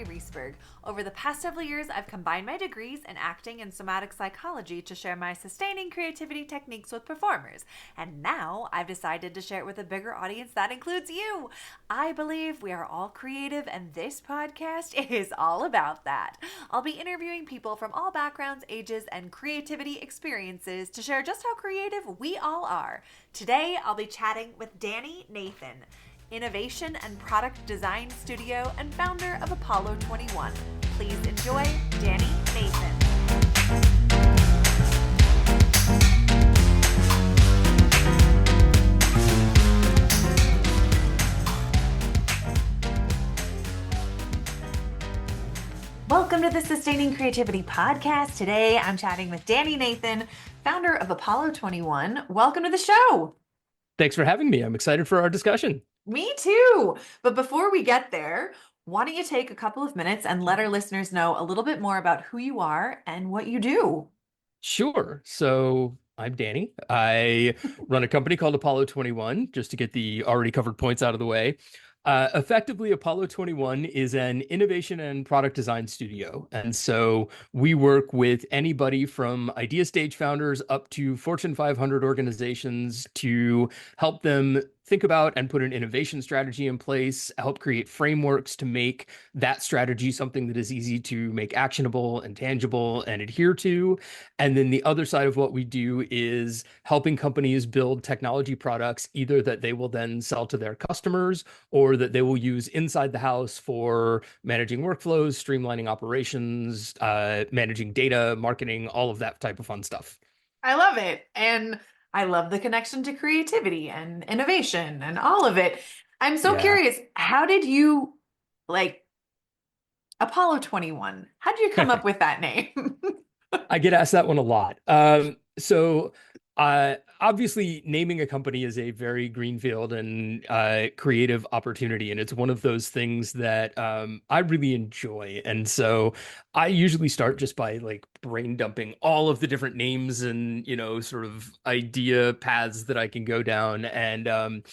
Mary Reesberg. Over the past several years, I've combined my degrees in acting and somatic psychology to share my sustaining creativity techniques with performers. And now I've decided to share it with a bigger audience that includes you. I believe we are all creative, and this podcast is all about that. I'll be interviewing people from all backgrounds, ages, and creativity experiences to share just how creative we all are. Today, I'll be chatting with Danny Nathan, innovation and product design studio and founder of Apollo 21. Please enjoy Danny Nathan. Welcome to the Sustaining Creativity Podcast. Today, I'm chatting with Danny Nathan, founder of Apollo 21. Welcome to the show. Thanks for having me. I'm excited for our discussion. Me too. But before we get there, why don't you take a couple of minutes and let our listeners know a little bit more about who you are and what you do? Sure. So I'm Danny. I run a company called Apollo 21, just to get the already covered points out of the way. Effectively, Apollo 21 is an innovation and product design studio. And so we work with anybody from idea stage founders up to Fortune 500 organizations to help them think about and put an innovation strategy in place, help create frameworks to make that strategy something that is easy to make actionable and tangible and adhere to. And then the other side of what we do is helping companies build technology products, either that they will then sell to their customers or that they will use inside the house for managing workflows, streamlining operations, managing data, marketing, all of that type of fun stuff. I love it. And I love the connection to creativity and innovation and all of it. I'm so curious, how did you Apollo 21? How did you come up with that name? I get asked that one a lot. Obviously, naming a company is a very greenfield and creative opportunity, and it's one of those things that I really enjoy. And so I usually start just by brain dumping all of the different names and sort of idea paths that I can go down. And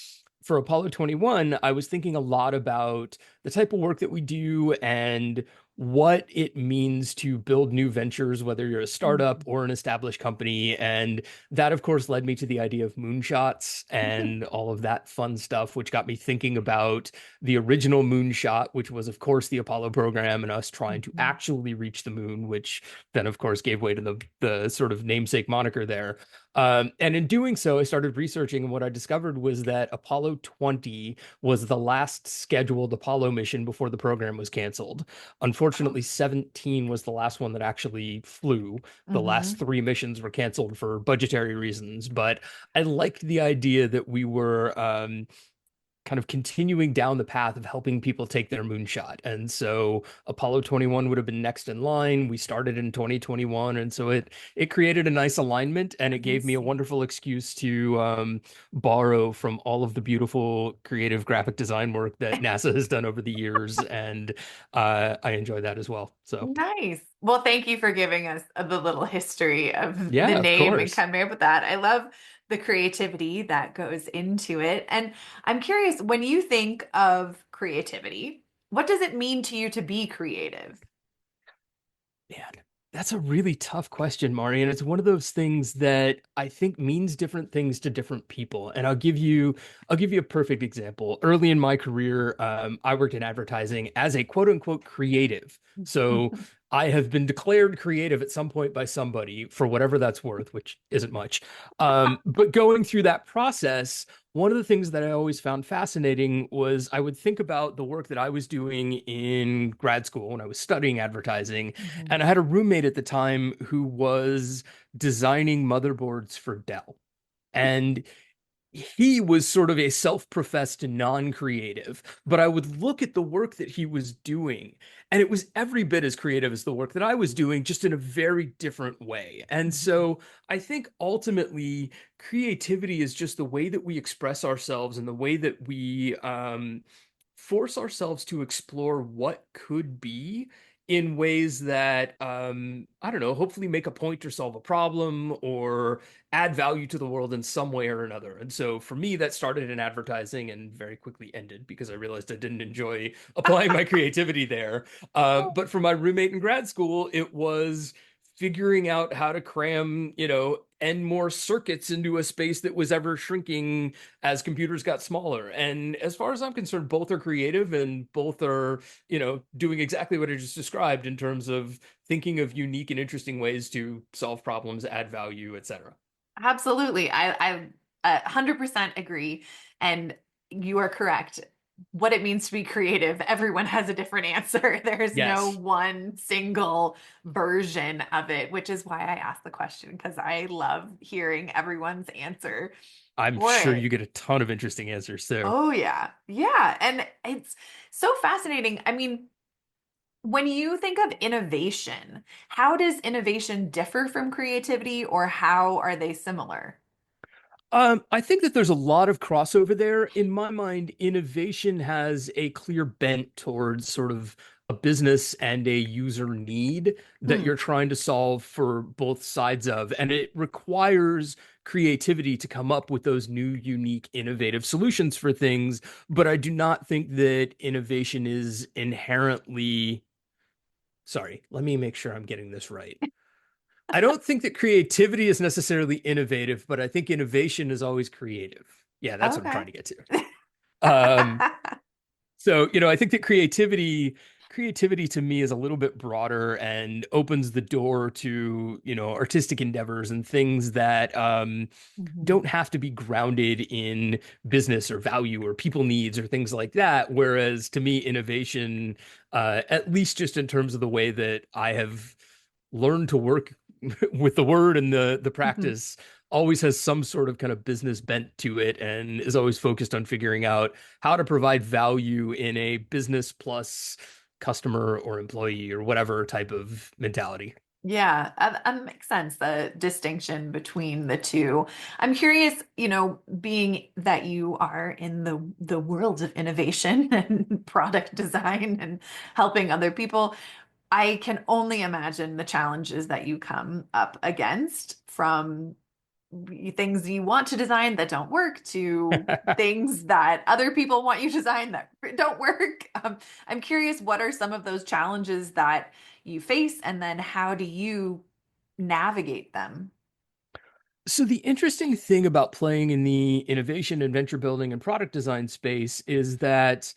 for Apollo 21, I was thinking a lot about the type of work that we do and what it means to build new ventures, whether you're a startup or an established company. And that, of course, led me to the idea of moonshots and all of that fun stuff, which got me thinking about the original moonshot, which was, of course, the Apollo program and us trying to actually reach the moon, which then, of course, gave way to the sort of namesake moniker there. And in doing so, I started researching, and what I discovered was that Apollo 20 was the last scheduled Apollo mission before the program was canceled. Unfortunately, 17 was the last one that actually flew. The last three missions were canceled for budgetary reasons, but I liked the idea that we were kind of continuing down the path of helping people take their moonshot. And so Apollo 21 would have been next in line. We started in 2021. And so it created a nice alignment, and it gave me a wonderful excuse to borrow from all of the beautiful creative graphic design work that NASA has done over the years. And I enjoy that as well. So nice. Well, thank you for giving us the little history of yeah, the of name and course. coming up with that. I love the creativity that goes into it. And I'm curious, when you think of creativity, what does it mean to you to be creative? Man, that's a really tough question, Mari. And it's one of those things that I think means different things to different people. And I'll give you a perfect example. Early in my career, I worked in advertising as a quote unquote creative. So I have been declared creative at some point by somebody for whatever that's worth, which isn't much. But going through that process, one of the things that I always found fascinating was I would think about the work that I was doing in grad school when I was studying advertising. And I had a roommate at the time who was designing motherboards for Dell. And he was sort of a self-professed non-creative, but I would look at the work that he was doing, and it was every bit as creative as the work that I was doing, just in a very different way. And so I think ultimately creativity is just the way that we express ourselves and the way that we force ourselves to explore what could be in ways that I don't know, hopefully make a point or solve a problem or add value to the world in some way or another. And so for me, that started in advertising and very quickly ended because I realized I didn't enjoy applying my creativity there. But for my roommate in grad school, it was figuring out how to cram, n more circuits into a space that was ever shrinking as computers got smaller. And as far as I'm concerned, both are creative and both are, doing exactly what I just described in terms of thinking of unique and interesting ways to solve problems, add value, etc. Absolutely. I 100% agree. And you are correct. What it means to be creative, everyone has a different answer. There's no Yes, one single version of it, which is why I asked the question, because I love hearing everyone's answer I'm for sure it. you get a ton of interesting answers too. Oh, yeah. Yeah. And it's so fascinating. I mean, when you think of innovation, how does innovation differ from creativity, or how are they similar? I think that there's a lot of crossover there. In my mind, innovation has a clear bent towards sort of a business and a user need that Hmm. you're trying to solve for both sides of. And it requires creativity to come up with those new, unique, innovative solutions for things. But I do not think that innovation is inherently, sorry, let me make sure I'm getting this right. I don't think that creativity is necessarily innovative, but I think innovation is always creative. Yeah, that's what I'm Okay. trying to get to. Um, so, I think that creativity to me is a little bit broader and opens the door to, artistic endeavors and things that Mhm. don't have to be grounded in business or value or people needs or things like that. Whereas to me, innovation, at least just in terms of the way that I have learned to work with the word and the Mhm. practice, always has some sort of kind of business bent to it and is always focused on figuring out how to provide value in a business plus customer or employee or whatever type of mentality. Yeah, that makes sense, the distinction between the two. I'm curious, being that you are in the world of innovation and product design and helping other people, I can only imagine the challenges that you come up against, from things you want to design that don't work to things that other people want you to design that don't work. I'm curious, what are some of those challenges that you face, and then how do you navigate them? So the interesting thing about playing in the innovation and venture building and product design space is that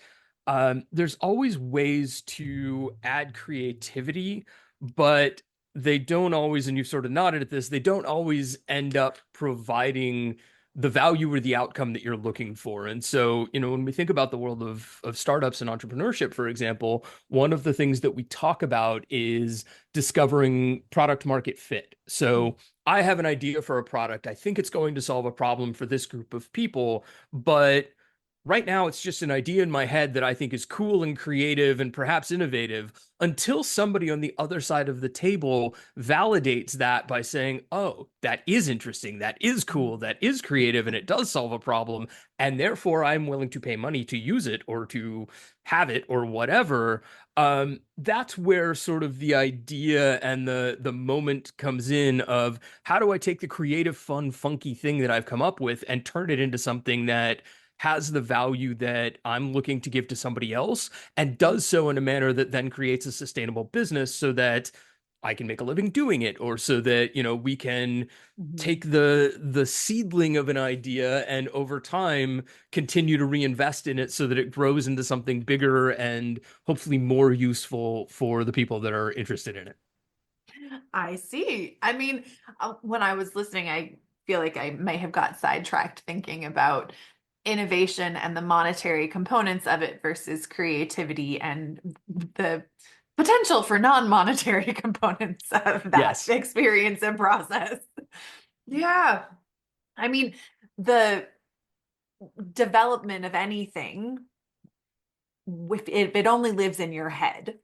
there's always ways to add creativity, but they don't always, and you've sort of nodded at this, they don't always end up providing the value or the outcome that you're looking for. And so, when we think about the world of startups and entrepreneurship, for example, one of the things that we talk about is discovering product market fit. So I have an idea for a product. I think it's going to solve a problem for this group of people, but right now it's just an idea in my head that I think is cool and creative and perhaps innovative until somebody on the other side of the table validates that by saying, "Oh, that is interesting, that is cool, that is creative, and it does solve a problem, and therefore I'm willing to pay money to use it or to have it or whatever." That's where sort of the idea and the moment comes in of how do I take the creative, fun, funky thing that I've come up with and turn it into something that has the value that I'm looking to give to somebody else and does so in a manner that then creates a sustainable business so that I can make a living doing it, or so that, we can Mhm. take the seedling of an idea and over time continue to reinvest in it so that it grows into something bigger and hopefully more useful for the people that are interested in it. I see. I mean, when I was listening, I feel like I may have got sidetracked thinking about innovation and the monetary components of it versus creativity and the potential for non-monetary components of that Yes. experience and process. Yeah. I mean, the development of anything, if it only lives in your head,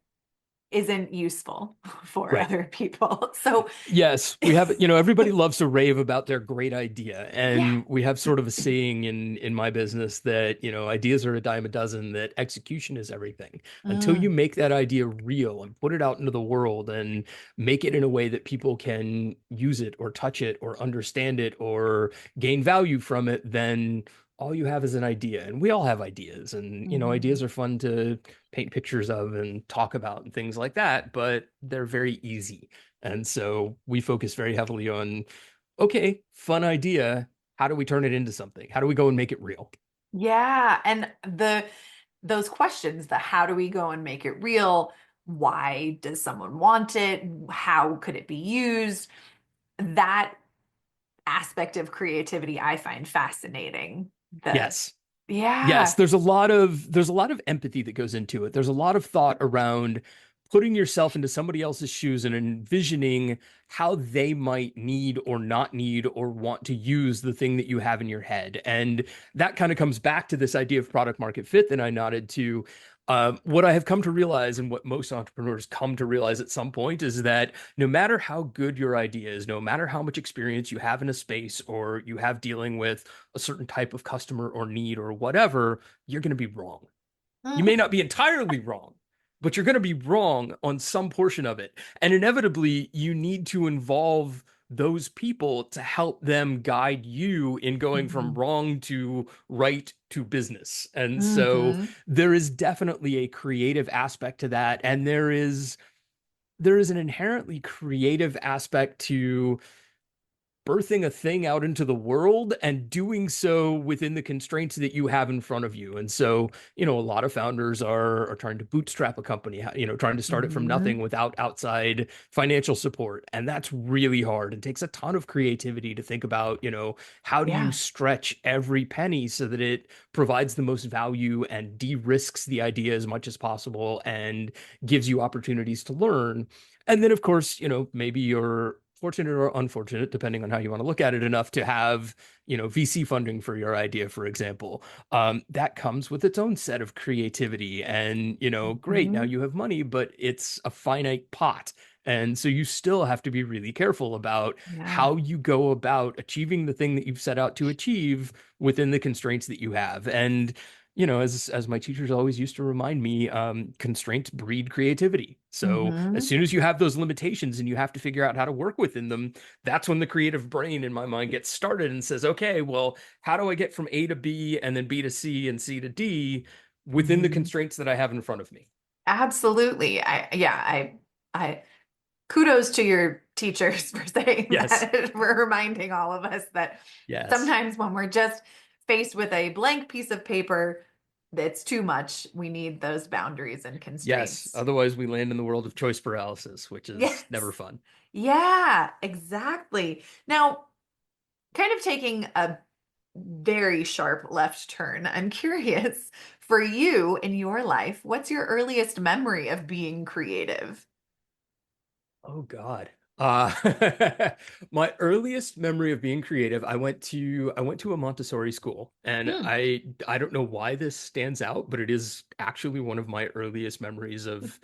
isn't useful for Right. other people. So, Yes, we have, everybody loves to rave about their great idea. yeah. And we have sort of a saying in my business that, ideas are a dime a dozen, that execution is everything. Until you Mm, make that idea real and put it out into the world and make it in a way that people can use it or touch it or understand it or gain value from it, then all you have is an idea. And we all have ideas. And, mhm. ideas are fun to paint pictures of and talk about and things like that, but they're very easy. And so we focus very heavily on, okay, fun idea. How do we turn it into something? How do we go and make it real? Yeah, and those questions, the how do we go and make it real? Why does someone want it? How could it be used? That aspect of creativity I find fascinating. The Yes. Yes, yeah. there's a lot of empathy that goes into it. There's a lot of thought around putting yourself into somebody else's shoes and envisioning how they might need or not need or want to use the thing that you have in your head. And that kind of comes back to this idea of product market fit that I nodded to. What I have come to realize, and what most entrepreneurs come to realize at some point, is that no matter how good your idea is, no matter how much experience you have in a space or you have dealing with a certain type of customer or need or whatever, you're going to be wrong. You may not be entirely wrong, but you're going to be wrong on some portion of it. And inevitably, you need to involve those people to help them guide you in going from Mhm. wrong to right to business. And so Mhm. there is definitely a creative aspect to that. And there is an inherently creative aspect to birthing a thing out into the world and doing so within the constraints that you have in front of you. And so, a lot of founders are trying to bootstrap a company, trying to start it from nothing Mhm. without outside financial support. And that's really hard. It takes a ton of creativity to think about, how do you Yeah. stretch every penny so that it provides the most value and de-risks the idea as much as possible and gives you opportunities to learn. And then, of course, maybe you're fortunate or unfortunate, depending on how you want to look at it, enough to have, VC funding for your idea, for example. That comes with its own set of creativity. And, great, now Mhm. you have money, but it's a finite pot. And so you still have to be really careful about Yeah. how you go about achieving the thing that you've set out to achieve within the constraints that you have. And as my teachers always used to remind me, constraints breed creativity. So as Mhm. soon as you have those limitations and you have to figure out how to work within them, that's when the creative brain in my mind gets started and says, okay, well, how do I get from A to B and then B to C and C to D within the Mhm. constraints that I have in front of me? Absolutely. Yeah, I kudos to your teachers for saying Yes. that, for reminding all of us that Yes. sometimes when we're just faced with a blank piece of paper that's too much, we need those boundaries and Yes. constraints. Otherwise, we land in the world of choice paralysis, which is never Yes. fun. Yeah, exactly. Now, kind of taking a very sharp left turn, I'm curious for you in your life, what's your earliest memory of being creative? Oh God. Uh, my earliest memory of being creative, I went to a Montessori school, and Hmm. I don't know why this stands out, but it is actually one of my earliest memories of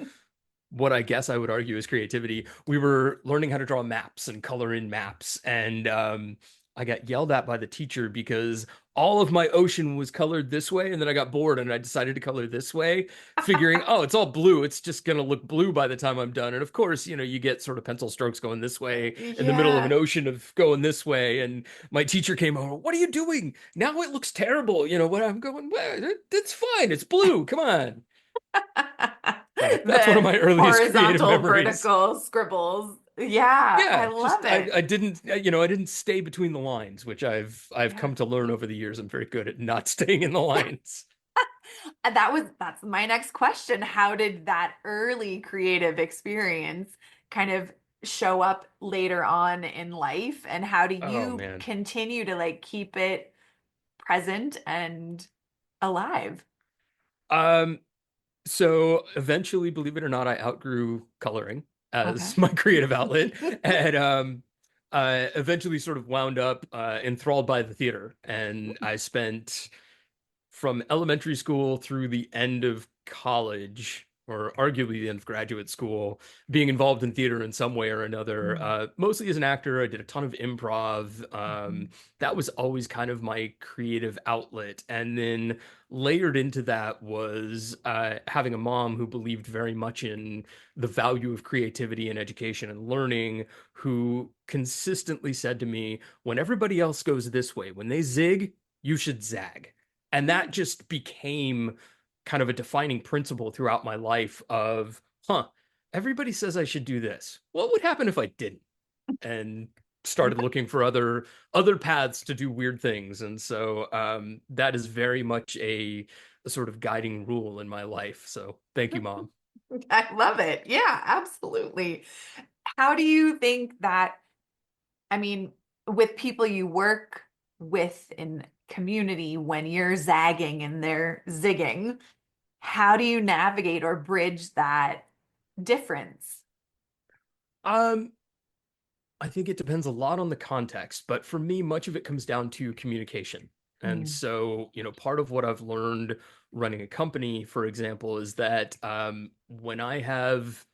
what I guess I would argue is creativity. We were learning how to draw maps and color in maps, and I got yelled at by the teacher because all of my ocean was colored this way, and then I got bored and I decided to color this way, figuring, oh, it's all blue. It's just gonna look blue by the time I'm done. And of course, you get sort of pencil strokes going this way in the middle of an Yeah. ocean of going this way. And my teacher came over, what are you doing? Now it looks terrible. What I'm going, well, it's fine. It's blue. Come on. So that's one of The my earliest creative horizontal, memories. vertical scribbles. Yeah, I Yeah, love just I it. I didn't I didn't stay between the lines, which I've Yeah. come to learn over the years. I'm very good at not staying in the lines. And that's my next question. How did that early creative experience kind of show up later on in life? And how do Oh you man. continue to like keep it present and alive? Um so eventually, believe it or not, I outgrew coloring Okay. as my creative outlet, and eventually sort of wound up enthralled by the theater. And I spent from elementary school through the end of college. or arguably the end of graduate school, being involved in theater in some way or another. Mm. Mostly as an actor, I did a ton of improv. Mhm. That was always kind of my creative outlet. And then layered into that was having a mom who believed very much in the value of creativity and education and learning, who consistently said to me, when everybody else goes this way, when they zig, you should zag. And that just became kind of a defining principle throughout my life of, everybody says I should do this. What would happen if I didn't? And started looking for other paths to do weird things. And so that is very much a sort of guiding rule in my life. So thank you, Mom. I love it. Yeah, absolutely. How do you think that, I mean, with people you work with in community, when you're zagging and they're zigging, how do you navigate or bridge that difference? Um, I think it depends a lot on the context, but for me, much of it comes down to communication. And Mm. so, part of what I've learned running a company, for example, is that when I have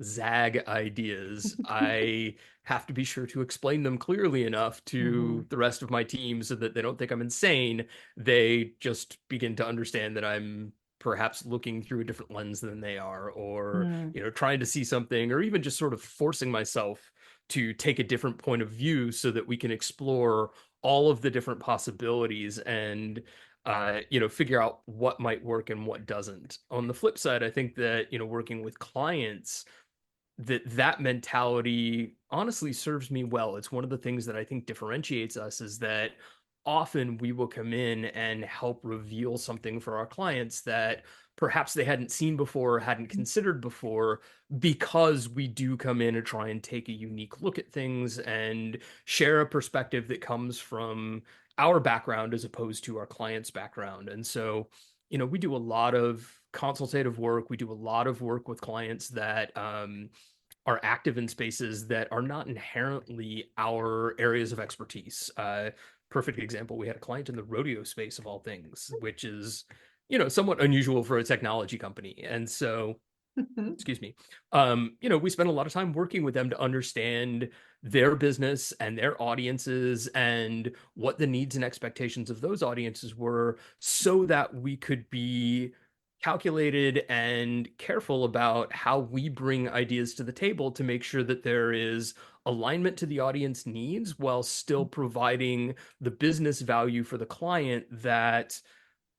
zag ideas, I have to be sure to explain them clearly enough Hmm. to the rest of my team so that they don't think I'm insane. They just begin to understand that I'm perhaps looking through a different lens than they are, or, Mm. trying to see something, or even just sort of forcing myself to take a different point of view so that we can explore all of the different possibilities and figure out what might work and what doesn't. On the flip side, I think that working with clients, that mentality honestly serves me well. It's one of the things that I think differentiates us, is that often we will come in and help reveal something for our clients that perhaps they hadn't seen before, hadn't considered before, because we do come in and try and take a unique look at things and share a perspective that comes from our background as opposed to our client's background. And so, we do a lot of consultative work. We do a lot of work with clients that are active in spaces that are not inherently our areas of expertise. Perfect example, we had a client in the rodeo space of all things, which is, somewhat unusual for a technology company. And so, excuse me, we spent a lot of time working with them to understand their business and their audiences and what the needs and expectations of those audiences were, so that we could be calculated and careful about how we bring ideas to the table to make sure that there is alignment to the audience needs while still providing the business value for the client that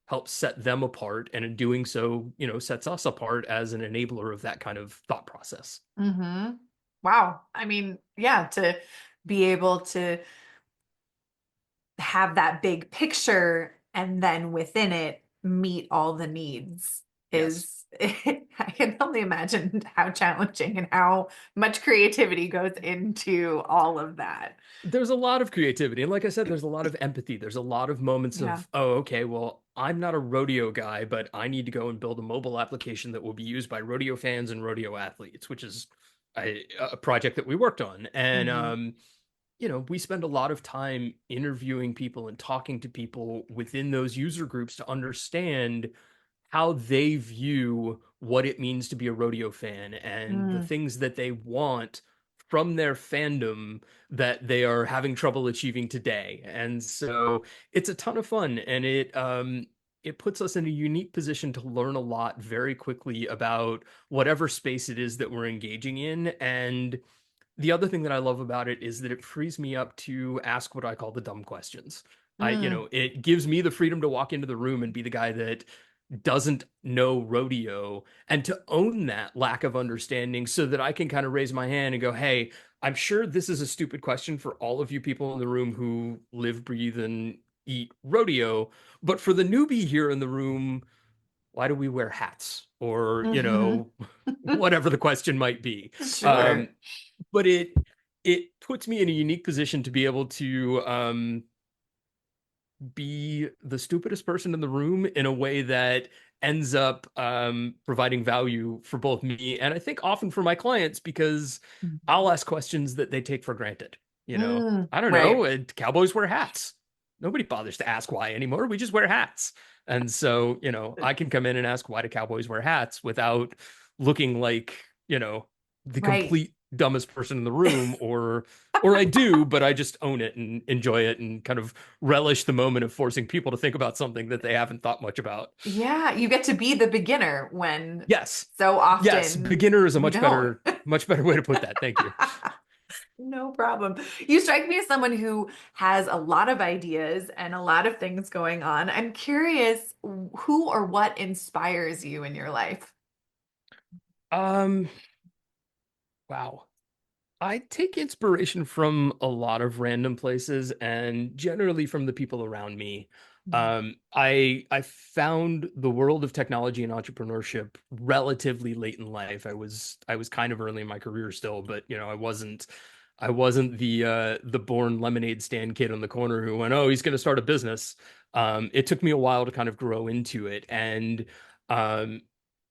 helps set them apart, and in doing so, sets us apart as an enabler of that kind of thought process. Hmm. Wow. I mean, yeah, to be able to have that big picture and then within it meet all the needs Yes. is I can only imagine how challenging and how much creativity goes into all of that. There's a lot of creativity. And like I said, there's a lot of empathy. There's a lot of moments Yeah. of, oh, okay, well, I'm not a rodeo guy, but I need to go and build a mobile application that will be used by rodeo fans and rodeo athletes, which is a project that we worked on. And Hmm. we spend a lot of time interviewing people and talking to people within those user groups to understand how they view what it means to be a rodeo fan and the Mm. things that they want from their fandom that they are having trouble achieving today. And so it's a ton of fun, and it puts us in a unique position to learn a lot very quickly about whatever space it is that we're engaging in. And the other thing that I love about it is that it frees me up to ask what I call the dumb questions. Mm. It gives me the freedom to walk into the room and be the guy that doesn't know rodeo, and to own that lack of understanding so that I can kind of raise my hand and go, hey, I'm sure this is a stupid question for all of you people in the room who live, breathe, and eat rodeo. But for the newbie here in the room, why do we wear hats? Or, Hmm. whatever the question might be. Sure. Um, but it puts me in a unique position to be able to be the stupidest person in the room in a way that ends up providing value for both me and I think often for my clients, because I'll ask questions that they take for granted. Mm. I don't know, Right. cowboys wear hats. Nobody bothers to ask why anymore. We just wear hats. And so, I can come in and ask, why do cowboys wear hats, without looking like, the Right. complete dumbest person in the room, or I do, but I just own it and enjoy it and kind of relish the moment of forcing people to think about something that they haven't thought much about. Yeah, you get to be the beginner when Yes. so Yes, often beginner is a we don't. much better way to put that. Thank you. No problem. You strike me as someone who has a lot of ideas and a lot of things going on. I'm curious who or what inspires you in your life? Um, wow. I take inspiration from a lot of random places and generally from the people around me. I found the world of technology and entrepreneurship relatively late in life. I was kind of early in my career still, but I wasn't the born lemonade stand kid on the corner who went, oh, he's going to start a business. It took me a while to kind of grow into it, and um,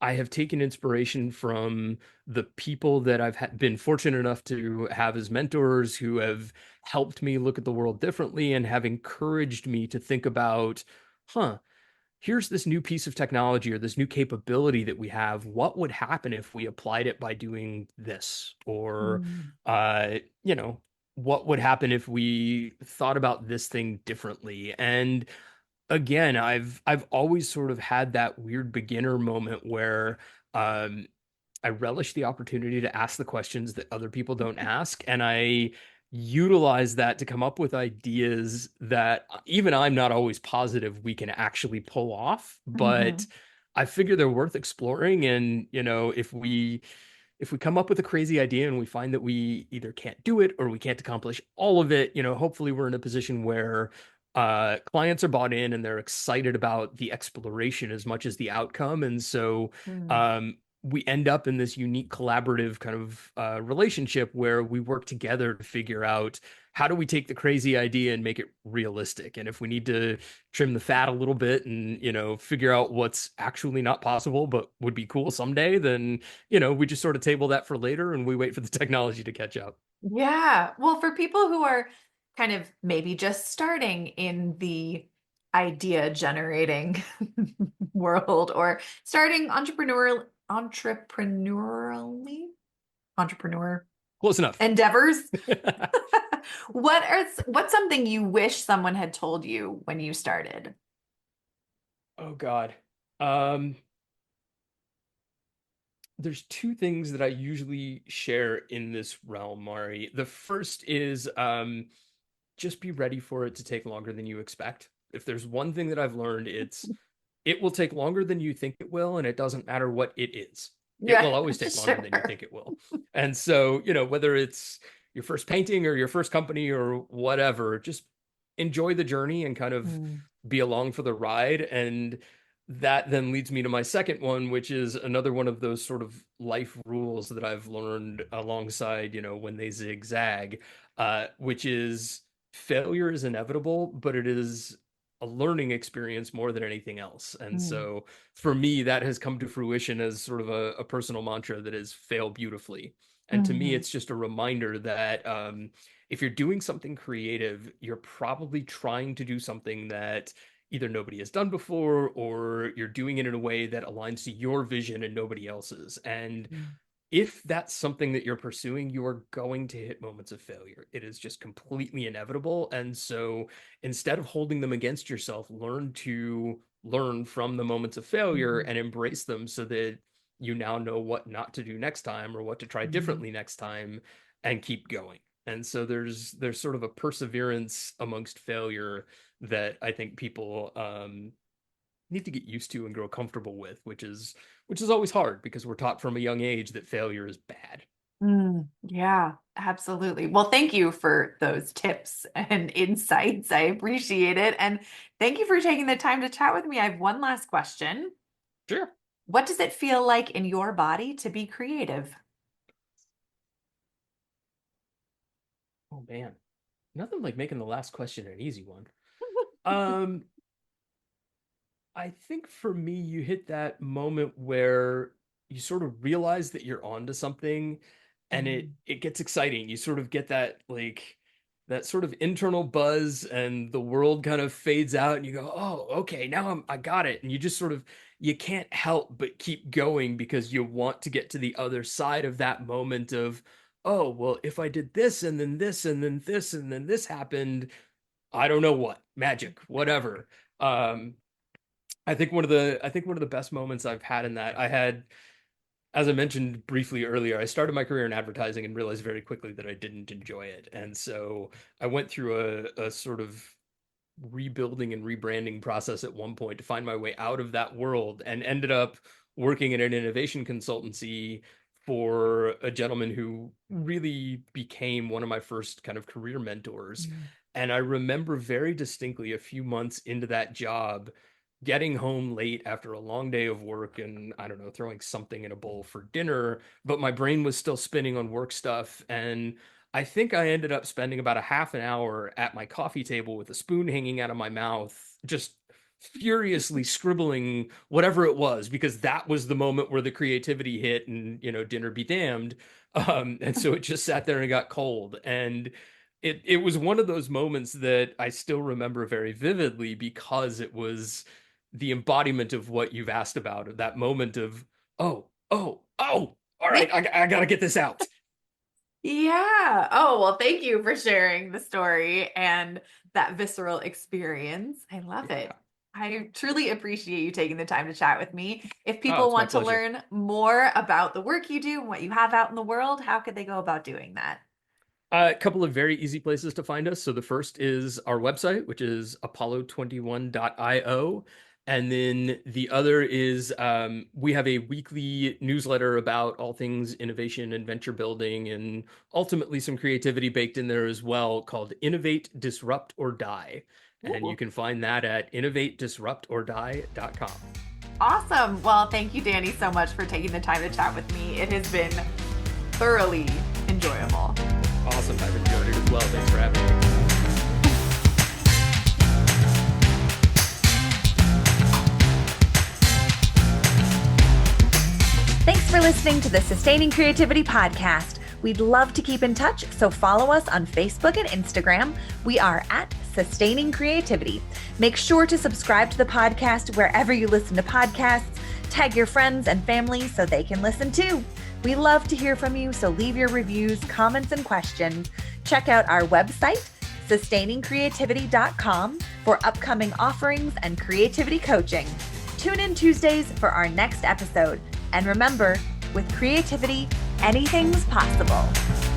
I have taken inspiration from the people that been fortunate enough to have as mentors who have helped me look at the world differently and have encouraged me to think about, huh, here's this new piece of technology or this new capability that we have. What would happen if we applied it by doing this? Or, Mm. uh, you know, what would happen if we thought about this thing differently? And again, I've always sort of had that weird beginner moment where um I relish the opportunity to ask the questions that other people don't ask, and I utilize that to come up with ideas that even I'm not always positive we can actually pull off, but Hmm. I figure they're worth exploring. And if we come up with a crazy idea and we find that we either can't do it or we can't accomplish all of it, hopefully we're in a position where clients are bought in and they're excited about the exploration as much as the outcome. And so Mm. um, we end up in this unique collaborative kind of relationship where we work together to figure out how do we take the crazy idea and make it realistic. And if we need to trim the fat a little bit and figure out what's actually not possible but would be cool someday, then we just sort of table that for later and we wait for the technology to catch up. Yeah. Well, for people who are kind of maybe just starting in the idea generating world or starting entrepreneur Close enough. endeavors, what's something you wish someone had told you when you started? Oh God. Um, there's two things that I usually share in this realm, Mari. The first is just be ready for it to take longer than you expect. If there's one thing that I've learned, it will take longer than you think it will, and it doesn't matter what it is. It Yeah, will always take longer than you sure. think it will. And so, whether it's your first painting or your first company or whatever, just enjoy the journey and kind of Mm, be along for the ride. And that then leads me to my second one, which is another one of those sort of life rules that I've learned alongside, when they zigzag, which is failure is inevitable, but it is a learning experience more than anything else. And mm, so for me, that has come to fruition as sort of a personal mantra that is fail beautifully. And to me, mhm, it's just a reminder that if you're doing something creative, you're probably trying to do something that either nobody has done before or you're doing it in a way that aligns to your vision and nobody else's. And mm, if that's something that you're pursuing, you are going to hit moments of failure. It is just completely inevitable. And so instead of holding them against yourself, learn to learn from the moments of failure mhm, and embrace them so that you now know what not to do next time or what to try mhm, differently next time and keep going. And so there's sort of a perseverance amongst failure that I think people need to get used to and grow comfortable with, which is always hard because we're taught from a young age that failure is bad. mm. Yeah, absolutely. Well, thank you for those tips and insights. I appreciate it. And thank you for taking the time to chat with me. I have one last question. Sure. What does it feel like in your body to be creative? Oh man, nothing like making the last question an easy one. Um, I think for me, you hit that moment where you sort of realize that you're onto something and it Mm, it gets exciting. You sort of get that sort of internal buzz and the world kind of fades out and you go, oh, okay, now I got it. And you just sort of, you can't help but keep going because you want to get to the other side of that moment of, oh, well, if I did this and then this and then this and then this happened, I don't know what, magic, whatever. Um, I think one of the best moments I've had in that, I had, as I mentioned briefly earlier, I started my career in advertising and realized very quickly that I didn't enjoy it. And so I went through a sort of rebuilding and rebranding process at one point to find my way out of that world and ended up working at an innovation consultancy for a gentleman who really became one of my first kind of career mentors. Mm. And I remember very distinctly a few months into that job getting home late after a long day of work and I don't know, throwing something in a bowl for dinner, but my brain was still spinning on work stuff. And I think I ended up spending about a half an hour at my coffee table with a spoon hanging out of my mouth, just furiously scribbling whatever it was, because that was the moment where the creativity hit and, you know, dinner be damned. And so it just sat there and got cold. And it was one of those moments that I still remember very vividly because it was the embodiment of what you've asked about, that moment of, oh, all right, I gotta get this out. Yeah. Oh, well, thank you for sharing the story and that visceral experience. I love it. Yeah. I truly appreciate you taking the time to chat with me. If Oh, people it's my want to pleasure. learn more about the work you do and what you have out in the world, how could they go about doing that? A couple of very easy places to find us. So the first is our website, which is apollo21.io. And then the other is we have a weekly newsletter about all things innovation and venture building and ultimately some creativity baked in there as well called Innovate, Disrupt, or Die. And you Ooh, can find that at innovatedisruptordie.com. awesome. Well, thank you, Danny, so much for taking the time to chat with me. It has been thoroughly enjoyable. Awesome. I've enjoyed it as well. Thanks for having me. Thanks for listening to the Sustaining Creativity Podcast. We'd love to keep in touch, so follow us on Facebook and Instagram. We are at Sustaining Creativity. Make sure to subscribe to the podcast wherever you listen to podcasts. Tag your friends and family so they can listen too. We love to hear from you, so leave your reviews, comments, and questions. Check out our website, sustainingcreativity.com, for upcoming offerings and creativity coaching. Tune in Tuesdays for our next episode. And remember, with creativity, anything's possible.